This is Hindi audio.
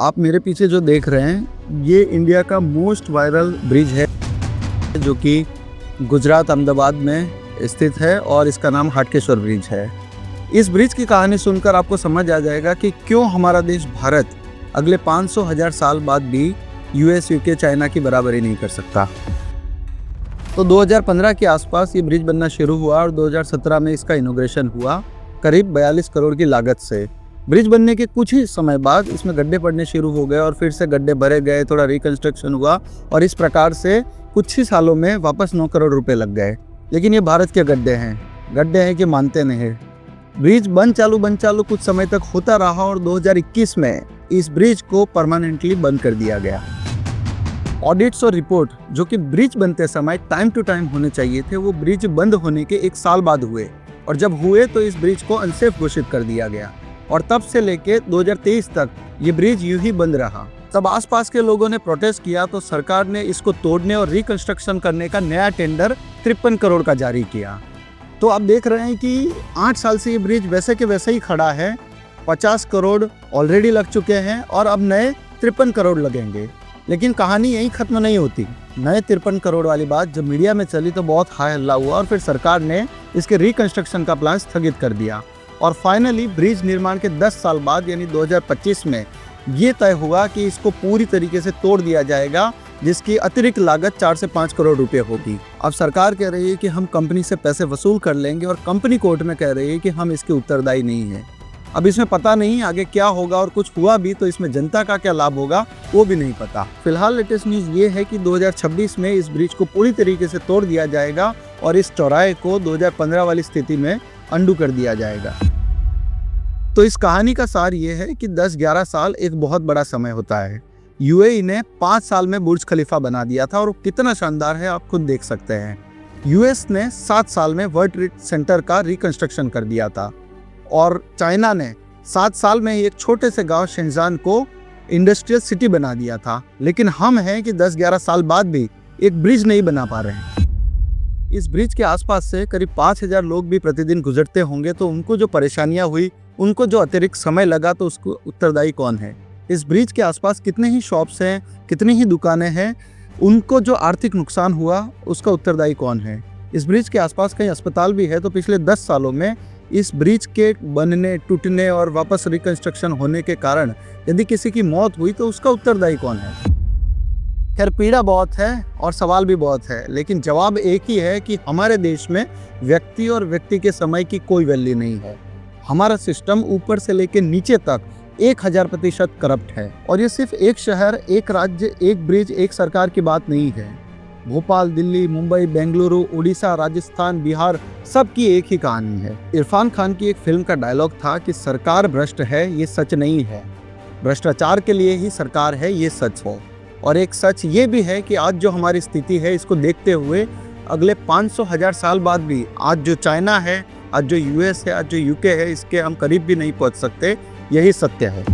आप मेरे पीछे जो देख रहे हैं ये इंडिया का मोस्ट वायरल ब्रिज है जो कि गुजरात अहमदाबाद में स्थित है और इसका नाम हाटकेश्वर ब्रिज है। इस ब्रिज की कहानी सुनकर आपको समझ आ जाएगा कि क्यों हमारा देश भारत अगले 500,000 साल बाद भी यूएस, यूके, चाइना की बराबरी नहीं कर सकता। तो 2015 के आसपास ये ब्रिज बनना शुरू हुआ और 2017 में इसका इनॉग्रेशन हुआ करीब 42 करोड़ की लागत से। ब्रिज बनने के कुछ ही समय बाद इसमें गड्ढे पड़ने शुरू हो गए और फिर से गड्ढे भरे गए, थोड़ा रिकंस्ट्रक्शन हुआ और इस प्रकार से कुछ ही सालों में वापस 9 करोड़ रुपए लग गए। लेकिन ये भारत के गड्ढे हैं कि मानते नहीं। ब्रिज बन चालू कुछ समय तक होता रहा और 2021 में इस ब्रिज को परमानेंटली बंद कर दिया गया। ऑडिट्स और रिपोर्ट जो कि ब्रिज बनते समय टाइम टू टाइम होने चाहिए थे, वो ब्रिज बंद होने के 1 साल बाद हुए और जब हुए तो इस ब्रिज को अनसेफ घोषित कर दिया गया और तब से लेके 2023 तक ये ब्रिज यूं ही बंद रहा। तब आसपास के लोगों ने प्रोटेस्ट किया तो सरकार ने इसको तोड़ने और रिकंस्ट्रक्शन करने का नया टेंडर 53 करोड़ का जारी किया। तो आप देख रहे हैं कि 8 साल से ये ब्रिज वैसे के वैसे ही खड़ा है। 50 करोड़ ऑलरेडी लग चुके हैं और अब नए 53 करोड़ लगेंगे। लेकिन कहानी यहीं खत्म नहीं होती। नए 53 करोड़ वाली बात जब मीडिया में चली तो बहुत हाई हल्ला हुआ और फिर सरकार ने इसके रिकंस्ट्रक्शन का प्लान स्थगित कर दिया और फाइनली ब्रिज निर्माण के 10 साल बाद यानी 2025 में ये तय हुआ कि इसको पूरी तरीके से तोड़ दिया जाएगा, जिसकी अतिरिक्त लागत 4 से 5 करोड़ रुपए होगी। अब सरकार कह रही है कि हम कंपनी से पैसे वसूल कर लेंगे और कंपनी कोर्ट में कह रही है कि हम इसके उत्तरदायी नहीं है। अब इसमें पता नहीं आगे क्या होगा और कुछ हुआ भी तो इसमें जनता का क्या लाभ होगा वो भी नहीं पता। फिलहाल लेटेस्ट न्यूज़ ये है कि 2026 में इस ब्रिज को पूरी तरीके से तोड़ दिया जाएगा और इस चौराहे को 2015 वाली स्थिति में अंडू कर दिया जाएगा। तो इस कहानी का सार ये है कि 10-11 साल एक बहुत बड़ा समय होता है। यूएई ने 5 साल में बुर्ज खलीफा बना दिया था और कितना शानदार है आप खुद देख सकते हैं। यूएस ने 7 साल में वर्ल्ड ट्रेड सेंटर का रिकंस्ट्रक्शन कर दिया था और चाइना ने 7 साल में एक छोटे से गांव शेंजान को इंडस्ट्रियल सिटी बना दिया था। लेकिन हम हैं कि 10-11 साल बाद भी एक ब्रिज नहीं बना पा रहे हैं। इस ब्रिज के आसपास से करीब 5,000 लोग भी प्रतिदिन गुजरते होंगे तो उनको जो परेशानियां हुई, उनको जो अतिरिक्त समय लगा, तो उसको उत्तरदायी कौन है? इस ब्रिज के आसपास कितने ही शॉप्स हैं, कितनी ही दुकानें हैं, उनको जो आर्थिक नुकसान हुआ उसका उत्तरदायी कौन है? इस ब्रिज के आसपास कहीं अस्पताल भी है तो पिछले 10 सालों में इस ब्रिज के बनने, टूटने और वापस रिकंस्ट्रक्शन होने के कारण यदि किसी की मौत हुई तो उसका उत्तरदायी कौन है? खैर, पीड़ा बहुत है और सवाल भी बहुत है, लेकिन जवाब एक ही है कि हमारे देश में व्यक्ति और व्यक्ति के समय की कोई वैल्यू नहीं है। हमारा सिस्टम ऊपर से लेकर नीचे तक 1000% करप्ट है और ये सिर्फ एक शहर, एक राज्य, एक ब्रिज, एक सरकार की बात नहीं है। भोपाल, दिल्ली, मुंबई, बेंगलुरु, उड़ीसा, राजस्थान, बिहार, सबकी एक ही कहानी है। इरफान खान की एक फिल्म का डायलॉग था कि सरकार भ्रष्ट है, ये सच नहीं है। भ्रष्टाचार के लिए ही सरकार है, ये सच है। और एक सच ये भी है कि आज जो हमारी स्थिति है, इसको देखते हुए अगले 500,000 साल बाद भी आज जो चाइना है, आज जो यूएस है, आज जो यूके है, इसके हम करीब भी नहीं पहुंच सकते। यही सत्य है।